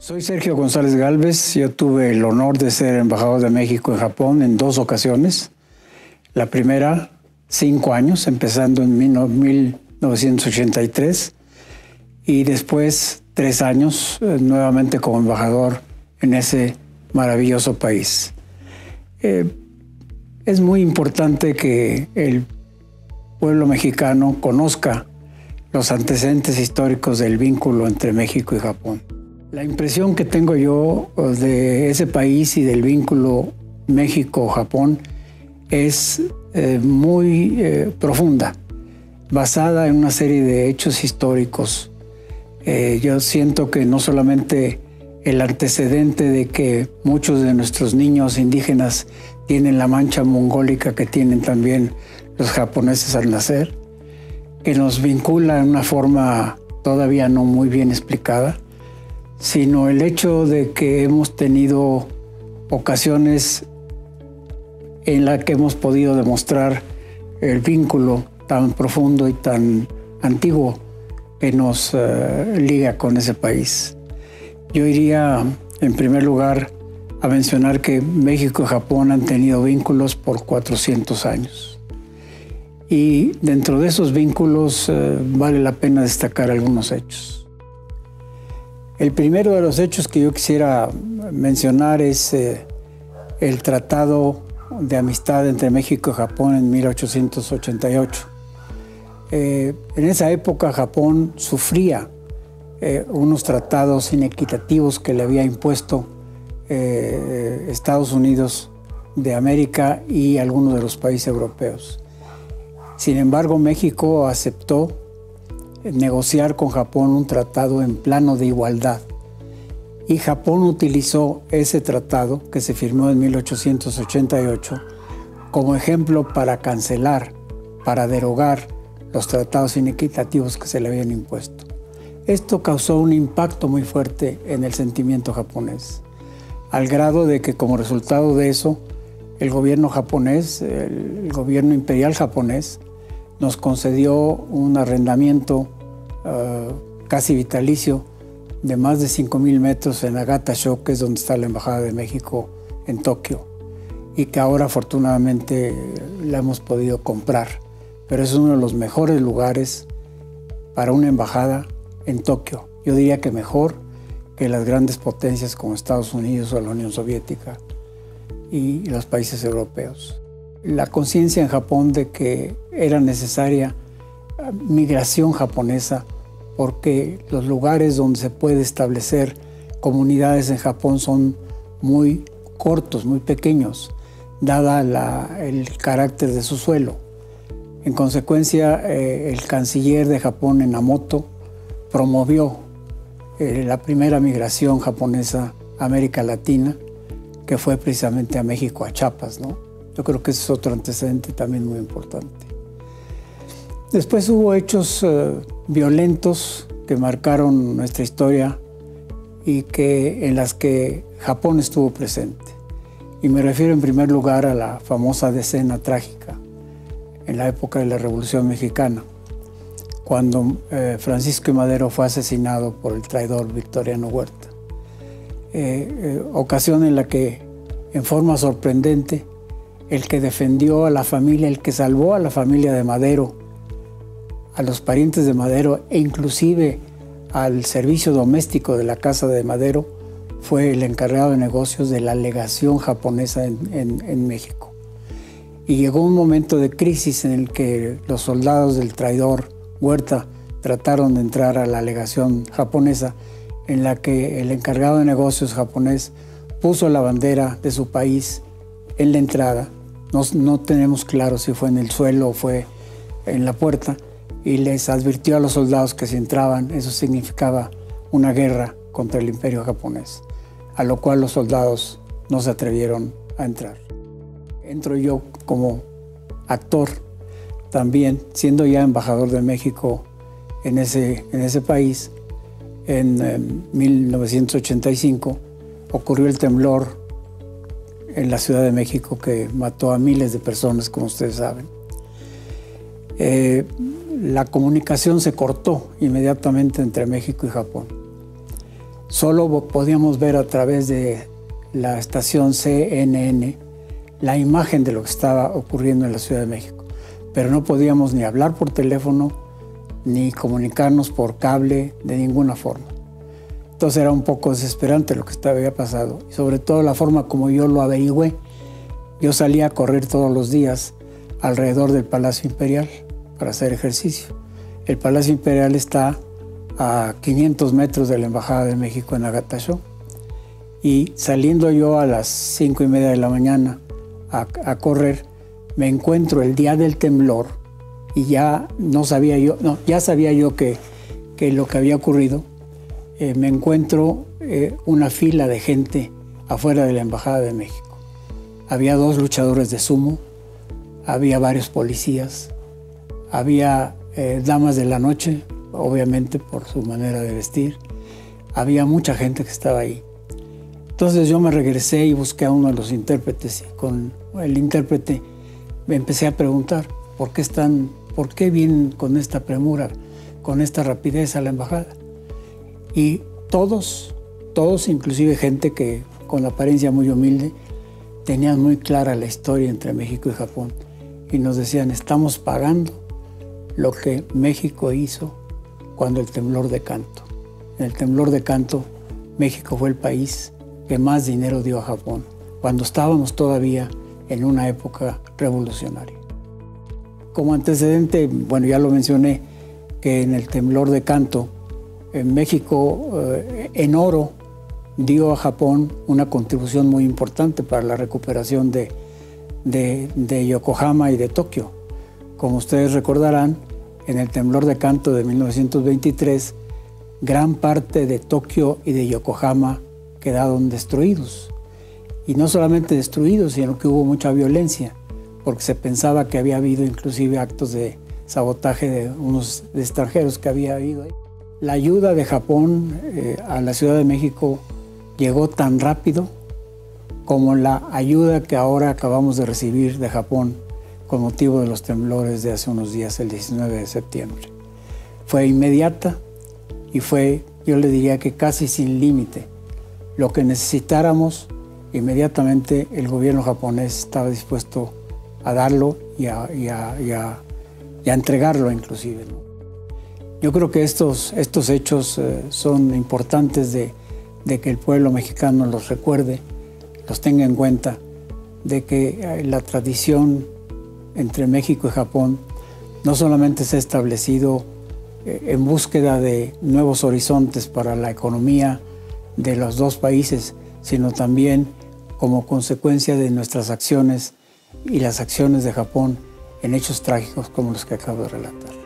Soy Sergio González Gálvez. Yo tuve el honor de ser embajador de México en Japón en 2 ocasiones. La primera, 5 años, empezando en 1983, y después 3 años nuevamente como embajador en ese maravilloso país. Es muy importante que el pueblo mexicano conozca los antecedentes históricos del vínculo entre México y Japón. La impresión que tengo yo de ese país y del vínculo México-Japón es muy profunda, basada en una serie de hechos históricos. Yo siento que no solamente el antecedente de que muchos de nuestros niños indígenas tienen la mancha mongólica que tienen también los japoneses al nacer, que nos vincula en una forma todavía no muy bien explicada, sino el hecho de que hemos tenido ocasiones en las que hemos podido demostrar el vínculo tan profundo y tan antiguo que nos liga con ese país. Yo iría, en primer lugar, a mencionar que México y Japón han tenido vínculos por 400 años. Y dentro de esos vínculos vale la pena destacar algunos hechos. El primero de los hechos que yo quisiera mencionar es el Tratado de Amistad entre México y Japón en 1888. En esa época Japón sufría unos tratados inequitativos que le había impuesto Estados Unidos de América y algunos de los países europeos. Sin embargo, México aceptó negociar con Japón un tratado en plano de igualdad. Y Japón utilizó ese tratado, que se firmó en 1888, como ejemplo para cancelar, para derogar los tratados inequitativos que se le habían impuesto. Esto causó un impacto muy fuerte en el sentimiento japonés, al grado de que como resultado de eso, el gobierno japonés, el gobierno imperial japonés, nos concedió un arrendamiento casi vitalicio de más de 5,000 metros en Nagasaki, que es donde está la Embajada de México en Tokio, y que ahora afortunadamente la hemos podido comprar. Pero es uno de los mejores lugares para una embajada en Tokio. Yo diría que mejor que las grandes potencias como Estados Unidos o la Unión Soviética y los países europeos. La conciencia en Japón de que era necesaria migración japonesa, porque los lugares donde se puede establecer comunidades en Japón son muy cortos, muy pequeños, dada el carácter de su suelo. En consecuencia, el canciller de Japón, Minamoto, promovió la primera migración japonesa a América Latina, que fue precisamente a México, a Chiapas, ¿no? Yo creo que ese es otro antecedente también muy importante. Después hubo hechos violentos que marcaron nuestra historia y en las que Japón estuvo presente. Y me refiero en primer lugar a la famosa decena trágica en la época de la Revolución Mexicana, cuando Francisco I. Madero fue asesinado por el traidor Victoriano Huerta. Ocasión en la que, en forma sorprendente, el que defendió a la familia, el que salvó a la familia de Madero, a los parientes de Madero e inclusive al servicio doméstico de la casa de Madero, fue el encargado de negocios de la legación japonesa en México. Y llegó un momento de crisis en el que los soldados del traidor Huerta trataron de entrar a la legación japonesa, en la que el encargado de negocios japonés puso la bandera de su país en la entrada. No tenemos claro si fue en el suelo o fue en la puerta, y les advirtió a los soldados que si entraban, eso significaba una guerra contra el imperio japonés, a lo cual los soldados no se atrevieron a entrar. Entro yo como actor también, siendo ya embajador de México en ese país. En 1985 ocurrió el temblor en la Ciudad de México que mató a miles de personas, como ustedes saben. La comunicación se cortó inmediatamente entre México y Japón. Solo podíamos ver a través de la estación CNN la imagen de lo que estaba ocurriendo en la Ciudad de México, pero no podíamos ni hablar por teléfono ni comunicarnos por cable de ninguna forma. Entonces era un poco desesperante lo que había pasado, y sobre todo la forma como yo lo averigüé. Yo salía a correr todos los días alrededor del Palacio Imperial para hacer ejercicio. El Palacio Imperial está a 500 metros de la Embajada de México en Agatachó, y saliendo yo a las 5:30 de la mañana a correr, me encuentro el día del temblor, y ya sabía yo que lo que había ocurrido. Me encuentro una fila de gente afuera de la Embajada de México. Había 2 luchadores de sumo, había varios policías, había damas de la noche, obviamente por su manera de vestir. Había mucha gente que estaba ahí. Entonces yo me regresé y busqué a uno de los intérpretes, y con el intérprete me empecé a preguntar por qué vienen con esta premura, con esta rapidez a la embajada. Y todos, inclusive gente que con apariencia muy humilde, tenían muy clara la historia entre México y Japón, y nos decían: estamos pagando lo que México hizo cuando el temblor de Kanto. En el temblor de Kanto, México fue el país que más dinero dio a Japón, cuando estábamos todavía en una época revolucionaria. Como antecedente, bueno, ya lo mencioné, que en el temblor de Kanto, en México, en oro, dio a Japón una contribución muy importante para la recuperación de Yokohama y de Tokio. Como ustedes recordarán, en el temblor de Kanto de 1923, gran parte de Tokio y de Yokohama quedaron destruidos. Y no solamente destruidos, sino que hubo mucha violencia, porque se pensaba que había habido inclusive actos de sabotaje de unos extranjeros que había habido ahí. La ayuda de Japón a la Ciudad de México llegó tan rápido como la ayuda que ahora acabamos de recibir de Japón con motivo de los temblores de hace unos días, el 19 de septiembre. Fue inmediata y fue, yo le diría que casi sin límite. Lo que necesitáramos, inmediatamente el gobierno japonés estaba dispuesto a darlo y a entregarlo inclusive, ¿no? Yo creo que estos hechos son importantes de que el pueblo mexicano los recuerde, los tenga en cuenta, de que la tradición entre México y Japón no solamente se ha establecido en búsqueda de nuevos horizontes para la economía de los 2 países, sino también como consecuencia de nuestras acciones y las acciones de Japón en hechos trágicos como los que acabo de relatar.